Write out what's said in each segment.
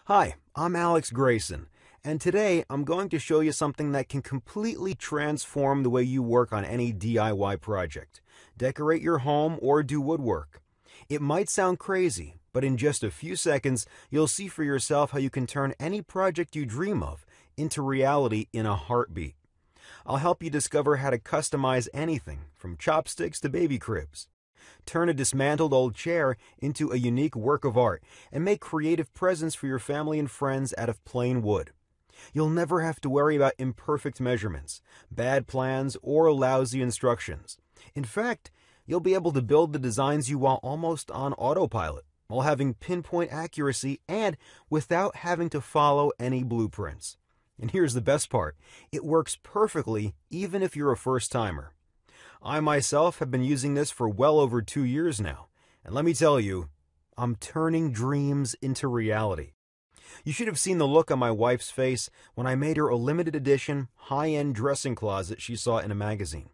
Hi, I'm Alex Grayson, and today I'm going to show you something that can completely transform the way you work on any DIY project. Decorate your home or do woodwork. It might sound crazy, but in just a few seconds, you'll see for yourself how you can turn any project you dream of into reality in a heartbeat. I'll help you discover how to customize anything from chopsticks to baby cribs. Turn a dismantled old chair into a unique work of art and make creative presents for your family and friends out of plain wood. You'll never have to worry about imperfect measurements, bad plans, or lousy instructions. In fact, you'll be able to build the designs you want almost on autopilot, while having pinpoint accuracy and without having to follow any blueprints. And here's the best part, it works perfectly even if you're a first-timer. I myself have been using this for well over 2 years now, and let me tell you, I'm turning dreams into reality. You should have seen the look on my wife's face when I made her a limited edition, high-end dressing closet she saw in a magazine.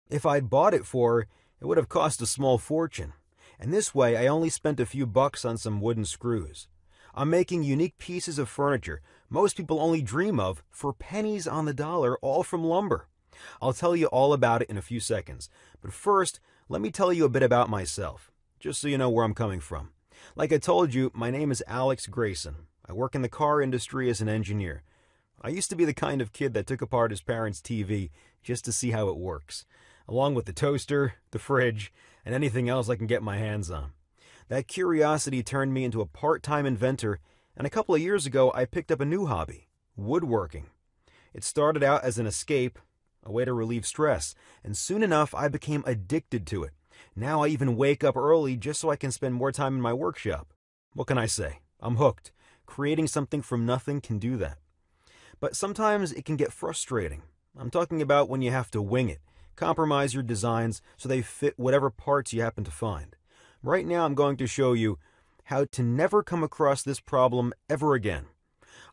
If I'd bought it for her, it would have cost a small fortune, and this way I only spent a few bucks on some wooden screws. I'm making unique pieces of furniture most people only dream of for pennies on the dollar, all from lumber. I'll tell you all about it in a few seconds, but first, let me tell you a bit about myself, just so you know where I'm coming from. Like I told you, my name is Alex Grayson. I work in the car industry as an engineer. I used to be the kind of kid that took apart his parents' TV just to see how it works, along with the toaster, the fridge, and anything else I can get my hands on. That curiosity turned me into a part-time inventor, and a couple of years ago I picked up a new hobby, woodworking. It started out as an escape, a way to relieve stress, and soon enough I became addicted to it. Now I even wake up early just so I can spend more time in my workshop. What can I say? I'm hooked. Creating something from nothing can do that. But sometimes it can get frustrating. I'm talking about when you have to wing it, compromise your designs so they fit whatever parts you happen to find. Right now I'm going to show you how to never come across this problem ever again.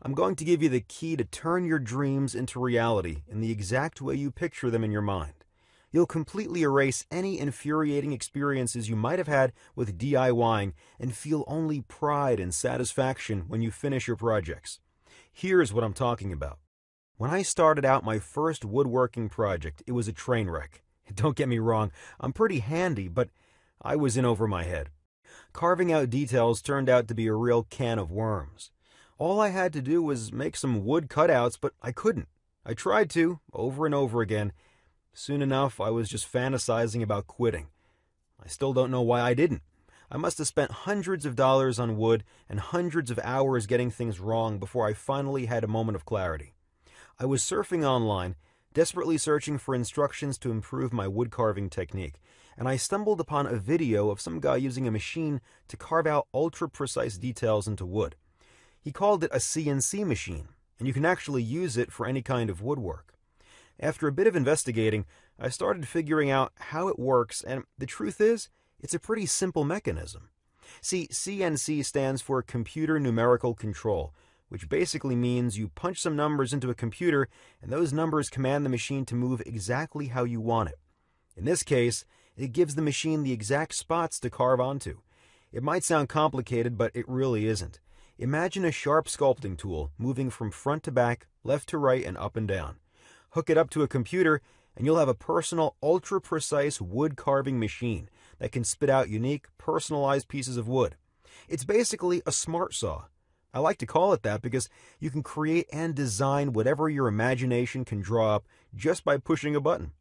I'm going to give you the key to turn your dreams into reality in the exact way you picture them in your mind. You'll completely erase any infuriating experiences you might have had with DIYing and feel only pride and satisfaction when you finish your projects. Here's what I'm talking about. When I started out my first woodworking project, it was a train wreck. Don't get me wrong, I'm pretty handy, but I was in over my head. Carving out details turned out to be a real can of worms. All I had to do was make some wood cutouts, but I couldn't. I tried to, over and over again. Soon enough, I was just fantasizing about quitting. I still don't know why I didn't. I must have spent hundreds of dollars on wood and hundreds of hours getting things wrong before I finally had a moment of clarity. I was surfing online, desperately searching for instructions to improve my wood carving technique, and I stumbled upon a video of some guy using a machine to carve out ultra-precise details into wood. He called it a CNC machine, and you can actually use it for any kind of woodwork. After a bit of investigating, I started figuring out how it works, and the truth is, it's a pretty simple mechanism. See, CNC stands for Computer Numerical Control, which basically means you punch some numbers into a computer, and those numbers command the machine to move exactly how you want it. In this case, it gives the machine the exact spots to carve onto. It might sound complicated, but it really isn't. Imagine a sharp sculpting tool moving from front to back, left to right, and up and down. Hook it up to a computer, and you'll have a personal, ultra-precise wood carving machine that can spit out unique, personalized pieces of wood. It's basically a smart saw. I like to call it that because you can create and design whatever your imagination can draw up just by pushing a button.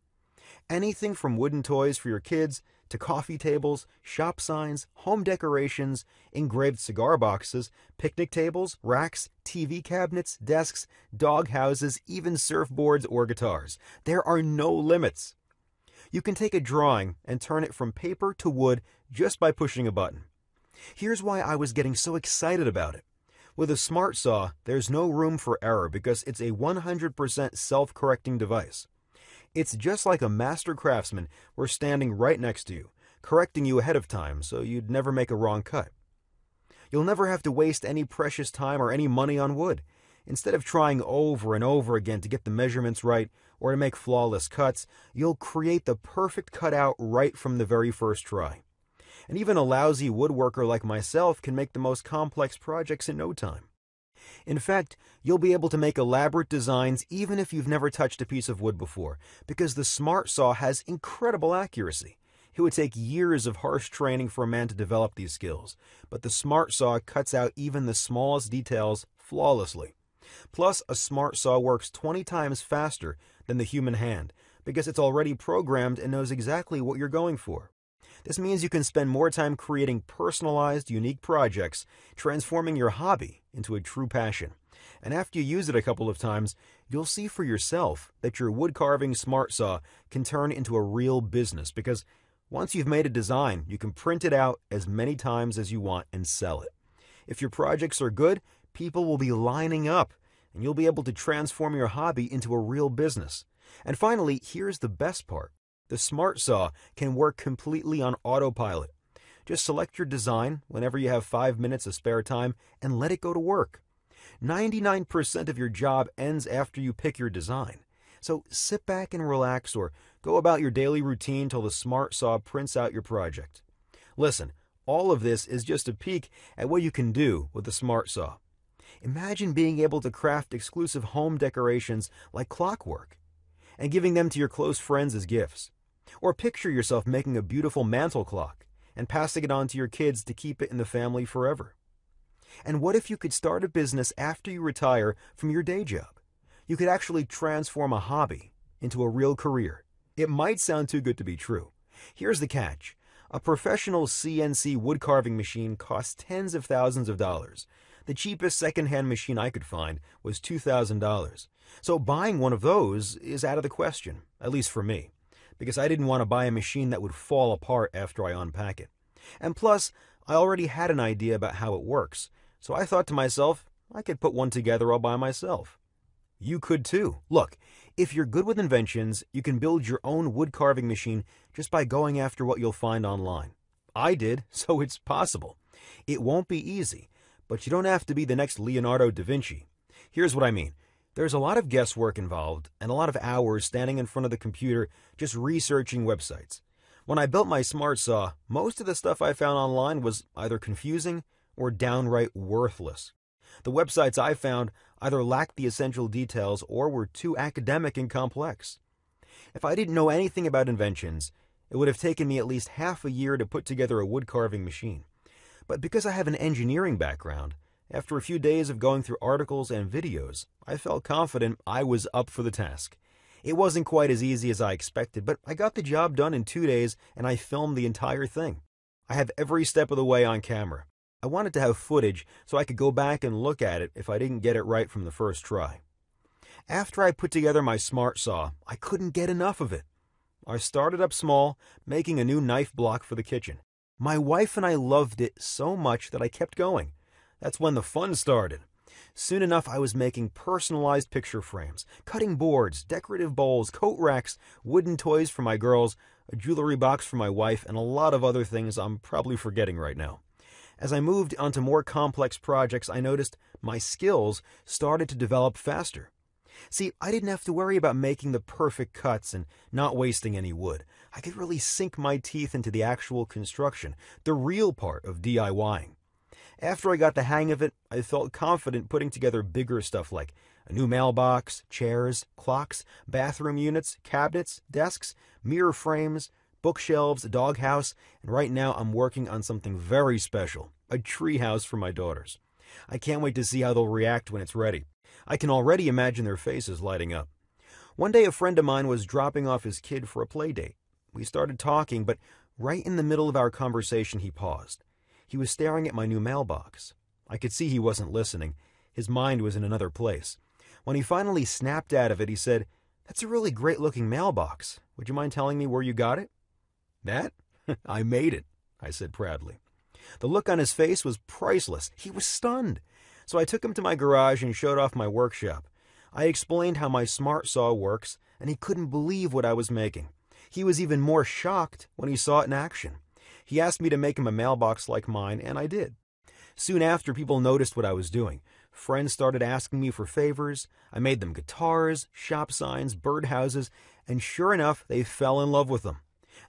Anything from wooden toys for your kids to coffee tables, shop signs, home decorations, engraved cigar boxes, picnic tables, racks, TV cabinets, desks, dog houses, even surfboards or guitars. There are no limits. You can take a drawing and turn it from paper to wood just by pushing a button. Here's why I was getting so excited about it. With a smart saw, there's no room for error because it's a 100% self-correcting device. It's just like a master craftsman were standing right next to you, correcting you ahead of time so you'd never make a wrong cut. You'll never have to waste any precious time or any money on wood. Instead of trying over and over again to get the measurements right or to make flawless cuts, you'll create the perfect cutout right from the very first try. And even a lousy woodworker like myself can make the most complex projects in no time. In fact, you'll be able to make elaborate designs even if you've never touched a piece of wood before, because the Smart Saw has incredible accuracy. It would take years of harsh training for a man to develop these skills, but the Smart Saw cuts out even the smallest details flawlessly. Plus, a Smart Saw works 20 times faster than the human hand, because it's already programmed and knows exactly what you're going for. This means you can spend more time creating personalized, unique projects, transforming your hobby into a true passion. And after you use it a couple of times, you'll see for yourself that your wood carving Smart Saw can turn into a real business, because once you've made a design, you can print it out as many times as you want and sell it. If your projects are good, people will be lining up, and you'll be able to transform your hobby into a real business. And finally, here's the best part. The Smart Saw can work completely on autopilot. Just select your design whenever you have 5 minutes of spare time and let it go to work. 99% of your job ends after you pick your design. So sit back and relax, or go about your daily routine till the Smart Saw prints out your project. Listen, all of this is just a peek at what you can do with the Smart Saw. Imagine being able to craft exclusive home decorations like clockwork and giving them to your close friends as gifts. Or picture yourself making a beautiful mantel clock and passing it on to your kids to keep it in the family forever. And what if you could start a business after you retire from your day job? You could actually transform a hobby into a real career. It might sound too good to be true. Here's the catch. A professional CNC wood carving machine costs tens of thousands of dollars. The cheapest second-hand machine I could find was $2,000. So buying one of those is out of the question, at least for me, because I didn't want to buy a machine that would fall apart after I unpack it. And plus, I already had an idea about how it works, so I thought to myself, I could put one together all by myself. You could too. Look, if you're good with inventions, you can build your own wood carving machine just by going after what you'll find online. I did, so it's possible. It won't be easy, but you don't have to be the next Leonardo da Vinci. Here's what I mean. There's a lot of guesswork involved and a lot of hours standing in front of the computer just researching websites. When I built my Smart Saw, most of the stuff I found online was either confusing or downright worthless. The websites I found either lacked the essential details or were too academic and complex. If I didn't know anything about inventions, it would have taken me at least half a year to put together a wood carving machine. But because I have an engineering background, after a few days of going through articles and videos, I felt confident I was up for the task. It wasn't quite as easy as I expected, but I got the job done in 2 days and I filmed the entire thing. I have every step of the way on camera. I wanted to have footage so I could go back and look at it if I didn't get it right from the first try. After I put together my Smart Saw, I couldn't get enough of it. I started up small, making a new knife block for the kitchen. My wife and I loved it so much that I kept going. That's when the fun started. Soon enough, I was making personalized picture frames, cutting boards, decorative bowls, coat racks, wooden toys for my girls, a jewelry box for my wife, and a lot of other things I'm probably forgetting right now. As I moved onto more complex projects, I noticed my skills started to develop faster. See, I didn't have to worry about making the perfect cuts and not wasting any wood. I could really sink my teeth into the actual construction, the real part of DIYing. After I got the hang of it, I felt confident putting together bigger stuff like a new mailbox, chairs, clocks, bathroom units, cabinets, desks, mirror frames, bookshelves, a doghouse, and right now I'm working on something very special, a tree house for my daughters. I can't wait to see how they'll react when it's ready. I can already imagine their faces lighting up. One day a friend of mine was dropping off his kid for a play date. We started talking, but right in the middle of our conversation he paused. He was staring at my new mailbox. I could see he wasn't listening. His mind was in another place. When he finally snapped out of it, he said, "That's a really great-looking mailbox. Would you mind telling me where you got it?" "That? I made it," I said proudly. The look on his face was priceless. He was stunned. So I took him to my garage and showed off my workshop. I explained how my Smart Saw works, and he couldn't believe what I was making. He was even more shocked when he saw it in action. He asked me to make him a mailbox like mine, and I did. Soon after, people noticed what I was doing. Friends started asking me for favors. I made them guitars, shop signs, birdhouses, and sure enough, they fell in love with them.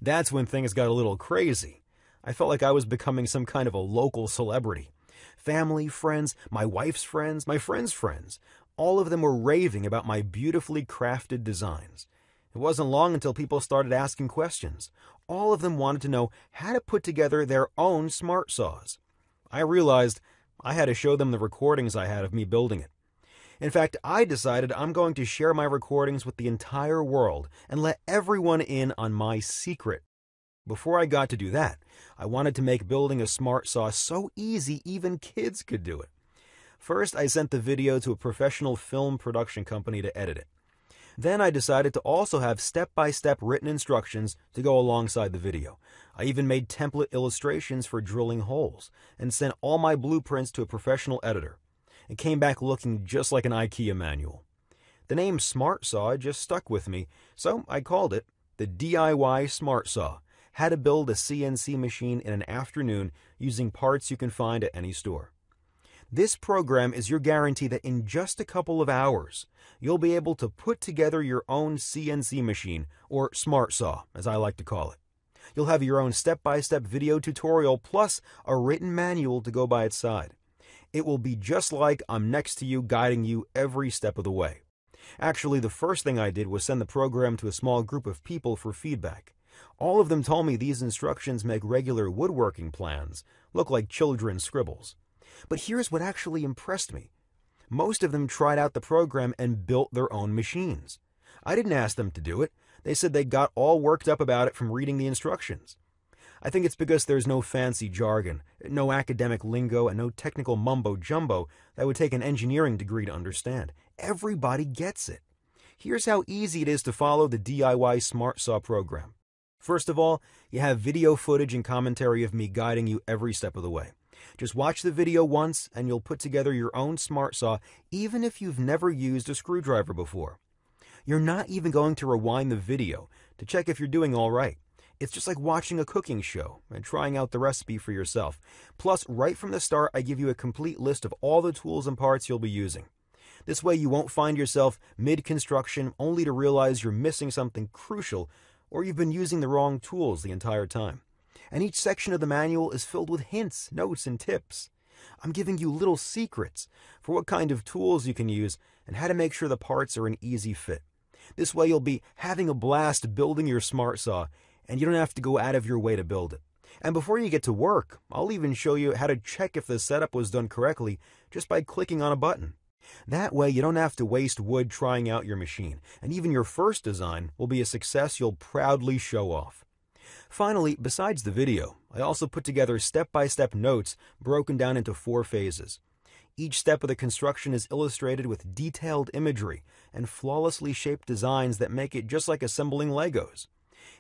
That's when things got a little crazy. I felt like I was becoming some kind of a local celebrity. Family, friends, my wife's friends, my friends' friends. All of them were raving about my beautifully crafted designs. It wasn't long until people started asking questions. All of them wanted to know how to put together their own smart saws. I realized I had to show them the recordings I had of me building it. In fact, I decided I'm going to share my recordings with the entire world and let everyone in on my secret. Before I got to do that, I wanted to make building a smart saw so easy even kids could do it. First, I sent the video to a professional film production company to edit it. Then I decided to also have step-by-step written instructions to go alongside the video. I even made template illustrations for drilling holes and sent all my blueprints to a professional editor. It came back looking just like an IKEA manual. The name Smart Saw just stuck with me, so I called it the DIY Smart Saw. How to build a CNC machine in an afternoon using parts you can find at any store. This program is your guarantee that in just a couple of hours, you'll be able to put together your own CNC machine, or smart saw, as I like to call it. You'll have your own step-by-step video tutorial plus a written manual to go by its side. It will be just like I'm next to you, guiding you every step of the way. Actually, the first thing I did was send the program to a small group of people for feedback. All of them told me these instructions make regular woodworking plans look like children's scribbles. But here's what actually impressed me. Most of them tried out the program and built their own machines. I didn't ask them to do it. They said they got all worked up about it from reading the instructions. I think it's because there's no fancy jargon, no academic lingo, and no technical mumbo-jumbo that would take an engineering degree to understand. Everybody gets it. Here's how easy it is to follow the DIY Smart Saw program. First of all, you have video footage and commentary of me guiding you every step of the way. Just watch the video once and you'll put together your own smart saw even if you've never used a screwdriver before. You're not even going to rewind the video to check if you're doing all right. It's just like watching a cooking show and trying out the recipe for yourself. Plus, right from the start, I give you a complete list of all the tools and parts you'll be using. This way you won't find yourself mid-construction only to realize you're missing something crucial or you've been using the wrong tools the entire time. And each section of the manual is filled with hints, notes, and tips. I'm giving you little secrets for what kind of tools you can use and how to make sure the parts are an easy fit. This way you'll be having a blast building your smart saw, and you don't have to go out of your way to build it. And before you get to work, I'll even show you how to check if the setup was done correctly just by clicking on a button. That way you don't have to waste wood trying out your machine, and even your first design will be a success you'll proudly show off. Finally, besides the video, I also put together step-by-step notes broken down into 4 phases. Each step of the construction is illustrated with detailed imagery and flawlessly shaped designs that make it just like assembling Legos.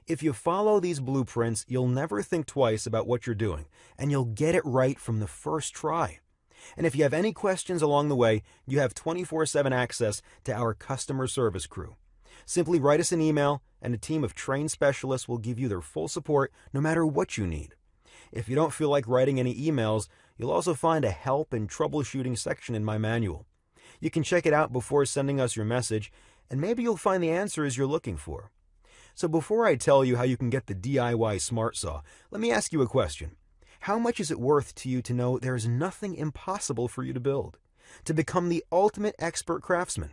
If you follow these blueprints, you'll never think twice about what you're doing, and you'll get it right from the first try. And if you have any questions along the way, you have 24/7 access to our customer service crew. Simply write us an email, and a team of trained specialists will give you their full support no matter what you need. If you don't feel like writing any emails, you'll also find a help and troubleshooting section in my manual. You can check it out before sending us your message, and maybe you'll find the answers you're looking for. So before I tell you how you can get the DIY Smart Saw, let me ask you a question. How much is it worth to you to know there is nothing impossible for you to build? To become the ultimate expert craftsman?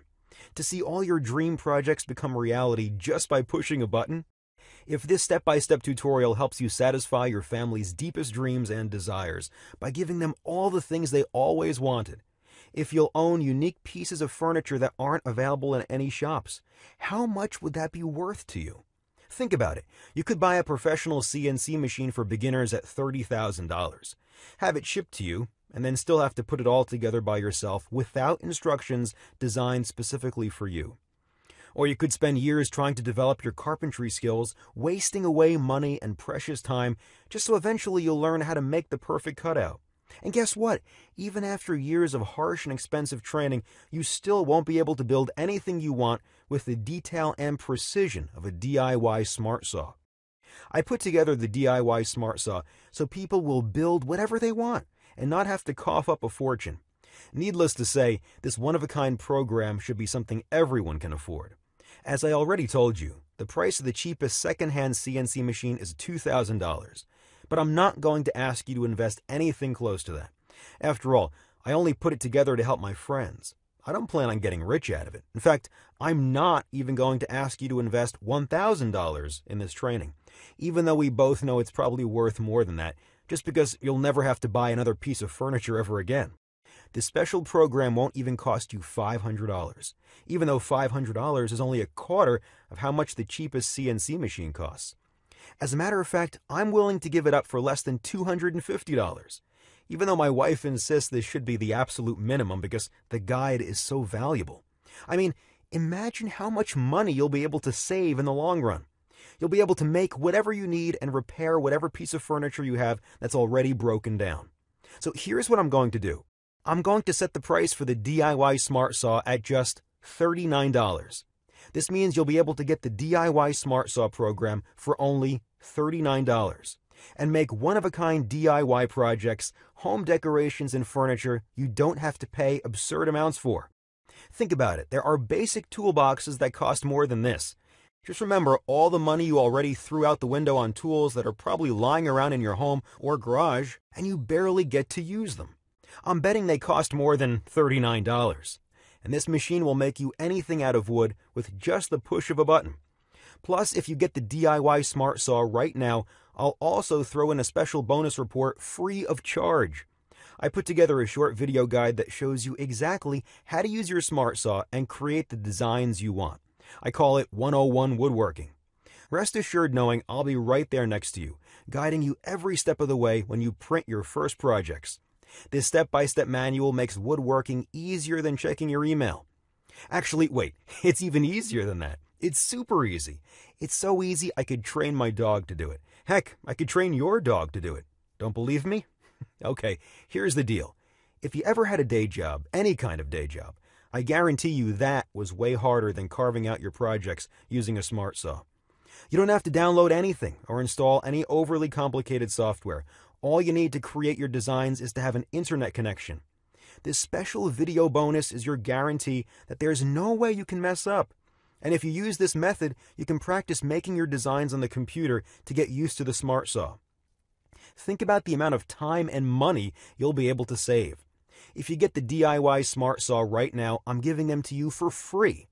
To see all your dream projects become reality just by pushing a button? If this step-by-step tutorial helps you satisfy your family's deepest dreams and desires by giving them all the things they always wanted, if you'll own unique pieces of furniture that aren't available in any shops, how much would that be worth to you? Think about it. You could buy a professional CNC machine for beginners at $30,000, have it shipped to you, and then still have to put it all together by yourself without instructions designed specifically for you. Or you could spend years trying to develop your carpentry skills, wasting away money and precious time just so eventually you'll learn how to make the perfect cutout. And guess what? Even after years of harsh and expensive training, you still won't be able to build anything you want with the detail and precision of a DIY Smart Saw. I put together the DIY Smart Saw so people will build whatever they want and not have to cough up a fortune. Needless to say, this one-of-a-kind program should be something everyone can afford. As I already told you, the price of the cheapest second-hand CNC machine is $2,000. But I'm not going to ask you to invest anything close to that. After all, I only put it together to help my friends. I don't plan on getting rich out of it. In fact, I'm not even going to ask you to invest $1,000 in this training, even though we both know it's probably worth more than that, just because you'll never have to buy another piece of furniture ever again. This special program won't even cost you $500, even though $500 is only a quarter of how much the cheapest CNC machine costs. As a matter of fact, I'm willing to give it up for less than $250, even though my wife insists this should be the absolute minimum because the guide is so valuable. I mean, imagine how much money you'll be able to save in the long run. You'll be able to make whatever you need and repair whatever piece of furniture you have that's already broken down. So here's what I'm going to do. I'm going to set the price for the DIY Smart Saw at just $39. This means you'll be able to get the DIY Smart Saw program for only $39 and make one-of-a-kind DIY projects, home decorations, and furniture you don't have to pay absurd amounts for. Think about it. There are basic toolboxes that cost more than this. Just remember all the money you already threw out the window on tools that are probably lying around in your home or garage, and you barely get to use them. I'm betting they cost more than $39. And this machine will make you anything out of wood with just the push of a button. Plus, if you get the DIY Smart Saw right now, I'll also throw in a special bonus report free of charge. I put together a short video guide that shows you exactly how to use your Smart Saw and create the designs you want. I call it 101 Woodworking. Rest assured knowing I'll be right there next to you, guiding you every step of the way when you print your first projects. This step-by-step manual makes woodworking easier than checking your email. Actually, wait, it's even easier than that. It's super easy. It's so easy I could train my dog to do it. Heck, I could train your dog to do it. Don't believe me? Okay, here's the deal. If you ever had a day job, any kind of day job, I guarantee you that was way harder than carving out your projects using a Smart Saw. You don't have to download anything or install any overly complicated software. All you need to create your designs is to have an internet connection. This special video bonus is your guarantee that there's no way you can mess up. And if you use this method, you can practice making your designs on the computer to get used to the Smart Saw. Think about the amount of time and money you'll be able to save. If you get the DIY Smart Saw right now, I'm giving them to you for free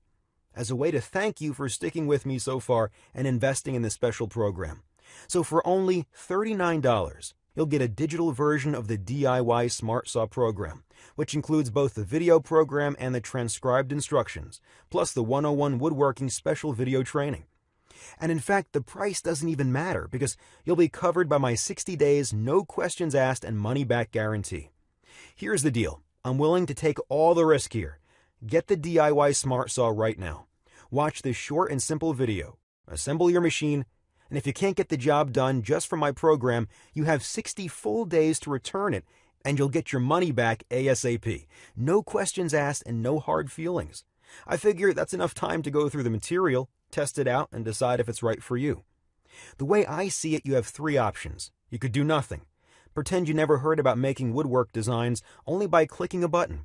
as a way to thank you for sticking with me so far and investing in this special program. So for only $39, you'll get a digital version of the DIY Smart Saw program, which includes both the video program and the transcribed instructions, plus the 101 Woodworking special video training. And in fact, the price doesn't even matter because you'll be covered by my 60 days, no questions asked, and money-back guarantee. Here's the deal. I'm willing to take all the risk here. Get the DIY Smart Saw right now. Watch this short and simple video. Assemble your machine. And if you can't get the job done just from my program, you have 60 full days to return it, and you'll get your money back ASAP. No questions asked and no hard feelings. I figure that's enough time to go through the material, test it out, and decide if it's right for you. The way I see it, you have three options. You could do nothing. Pretend you never heard about making woodwork designs only by clicking a button.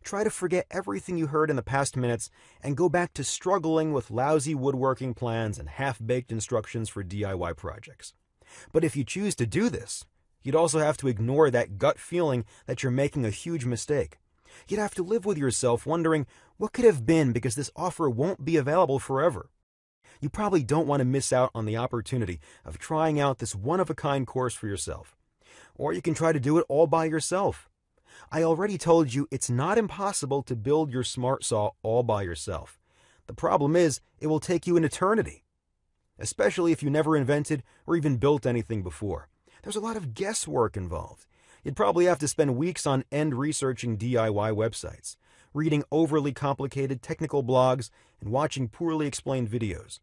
Try to forget everything you heard in the past minutes and go back to struggling with lousy woodworking plans and half-baked instructions for DIY projects. But if you choose to do this, you'd also have to ignore that gut feeling that you're making a huge mistake. You'd have to live with yourself wondering what could have been because this offer won't be available forever. You probably don't want to miss out on the opportunity of trying out this one-of-a-kind course for yourself. Or you can try to do it all by yourself. I already told you it's not impossible to build your Smart Saw all by yourself. The problem is, it will take you an eternity, especially if you never invented or even built anything before. There's a lot of guesswork involved. You'd probably have to spend weeks on end researching DIY websites, reading overly complicated technical blogs, and watching poorly explained videos.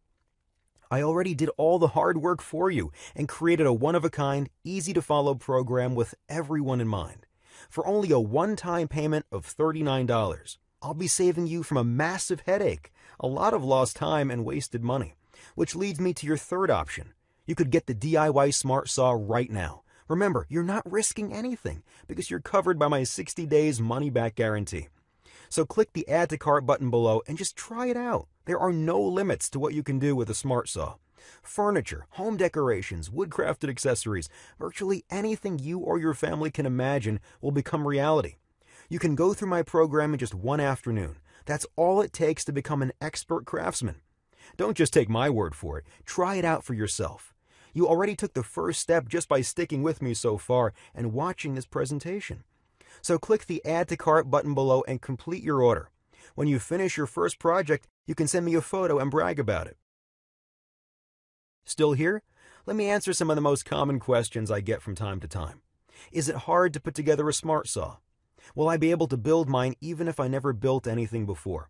I already did all the hard work for you and created a one-of-a-kind, easy-to-follow program with everyone in mind. For only a one-time payment of $39, I'll be saving you from a massive headache, a lot of lost time and wasted money, which leads me to your third option. You could get the DIY Smart Saw right now. Remember, you're not risking anything because you're covered by my 60 days money-back guarantee. So click the Add to Cart button below and just try it out. There are no limits to what you can do with a Smart Saw. Furniture, home decorations, wood-crafted accessories, virtually anything you or your family can imagine will become reality. You can go through my program in just one afternoon. That's all it takes to become an expert craftsman. Don't just take my word for it. Try it out for yourself. You already took the first step just by sticking with me so far and watching this presentation. So click the Add to Cart button below and complete your order. When you finish your first project, you can send me a photo and brag about it. Still here? Let me answer some of the most common questions I get from time to time. Is it hard to put together a smart saw? Will I be able to build mine even if I never built anything before?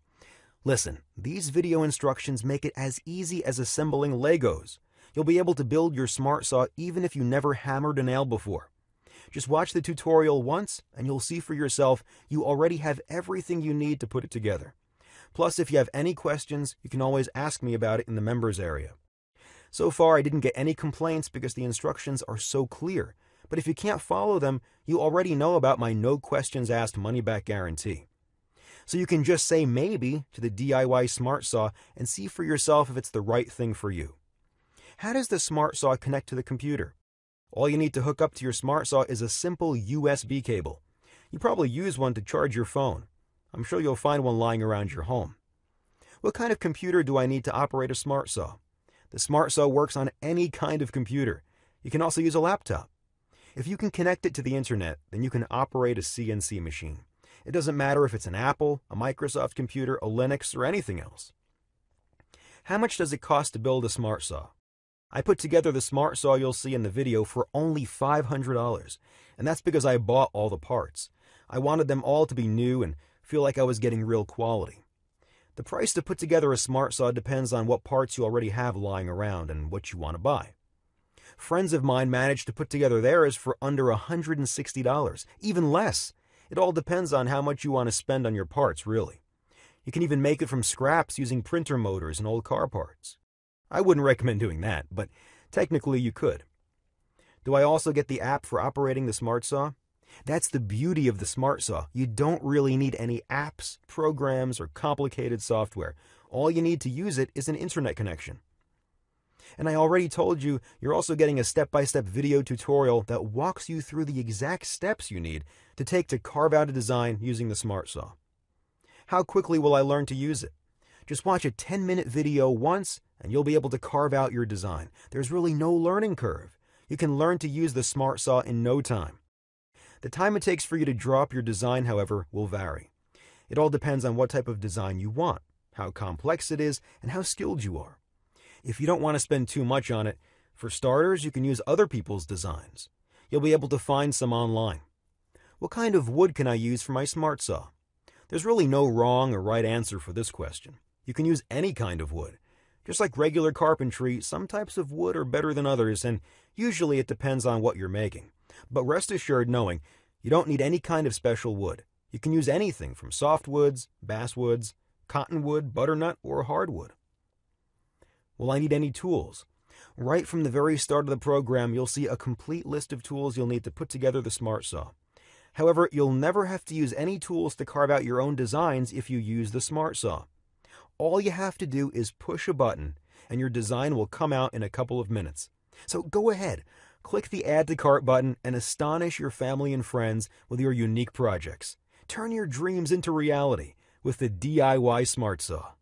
Listen, these video instructions make it as easy as assembling Legos. You'll be able to build your smart saw even if you never hammered a nail before. Just watch the tutorial once and you'll see for yourself you already have everything you need to put it together. Plus, if you have any questions, you can always ask me about it in the members area. So far, I didn't get any complaints because the instructions are so clear. But if you can't follow them, you already know about my no questions asked money-back guarantee. So you can just say maybe to the DIY Smart Saw and see for yourself if it's the right thing for you. How does the Smart Saw connect to the computer? All you need to hook up to your Smart Saw is a simple USB cable. You probably use one to charge your phone. I'm sure you'll find one lying around your home. What kind of computer do I need to operate a Smart Saw? The Smart Saw works on any kind of computer. You can also use a laptop. If you can connect it to the internet, then you can operate a CNC machine. It doesn't matter if it's an Apple, a Microsoft computer, a Linux, or anything else. How much does it cost to build a Smart Saw? I put together the Smart Saw you'll see in the video for only $500, and that's because I bought all the parts. I wanted them all to be new and feel like I was getting real quality. The price to put together a Smart Saw depends on what parts you already have lying around and what you want to buy. Friends of mine managed to put together theirs for under $160, even less. It all depends on how much you want to spend on your parts, really. You can even make it from scraps using printer motors and old car parts. I wouldn't recommend doing that, but technically you could. Do I also get the app for operating the Smart Saw? That's the beauty of the Smart Saw. You don't really need any apps, programs, or complicated software. All you need to use it is an internet connection. And I already told you, you're also getting a step-by-step video tutorial that walks you through the exact steps you need to take to carve out a design using the Smart Saw. How quickly will I learn to use it? Just watch a 10-minute video once, and you'll be able to carve out your design. There's really no learning curve. You can learn to use the Smart Saw in no time. The time it takes for you to draw up your design, however, will vary. It all depends on what type of design you want, how complex it is, and how skilled you are. If you don't want to spend too much on it, for starters, you can use other people's designs. You'll be able to find some online. What kind of wood can I use for my Smart Saw? There's really no wrong or right answer for this question. You can use any kind of wood. Just like regular carpentry, some types of wood are better than others, and usually it depends on what you're making. But rest assured knowing, you don't need any kind of special wood. You can use anything from softwoods, basswoods, cottonwood, butternut, or hardwood. Will I need any tools? Right from the very start of the program, you'll see a complete list of tools you'll need to put together the Smart Saw. However, you'll never have to use any tools to carve out your own designs if you use the Smart Saw. All you have to do is push a button, and your design will come out in a couple of minutes. So go ahead, click the Add to Cart button and astonish your family and friends with your unique projects. Turn your dreams into reality with the DIY Smart Saw.